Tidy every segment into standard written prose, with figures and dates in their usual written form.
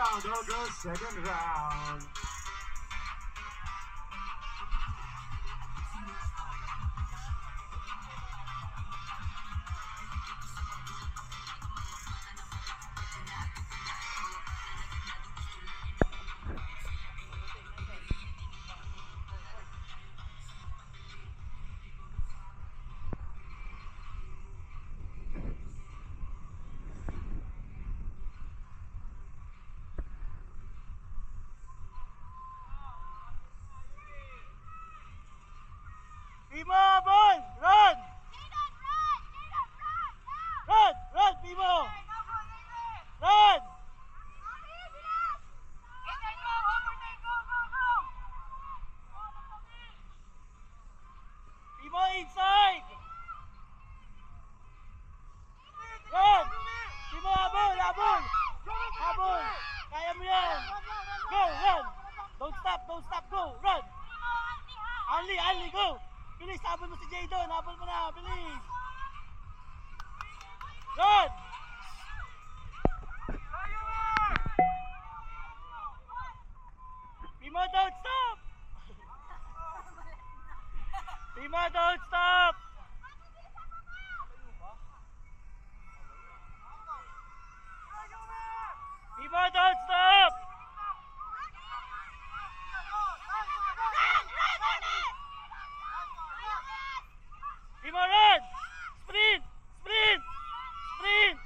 round, all girls, second round. Pimo, ball! Run! Run! Run, Pimo! Run! Pimo inside! Run! Pimo, habol! Habol! Habol! Kaya mo yan! Go! Run! Don't stop! Go! Run! Ali, go! Bilis, habol mo si Jadon! Habol mo na! Bilis! Run! Pimo, don't stop! Pimo, don't stop! Pimo, don't stop! Pimo, run! Sprint! Sprint! Sprint!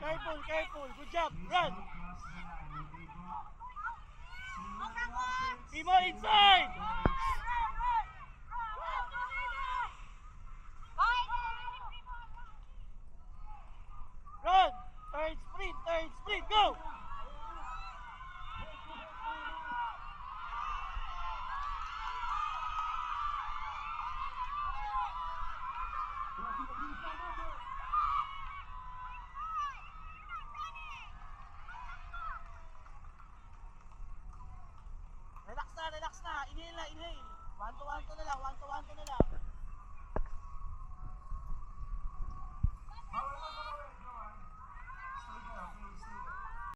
Careful! Good job! Run! Pimo, inside! Run! Third sprint! Go! Relax na. Inhale. 1-2 na lang. 1-2 na lang.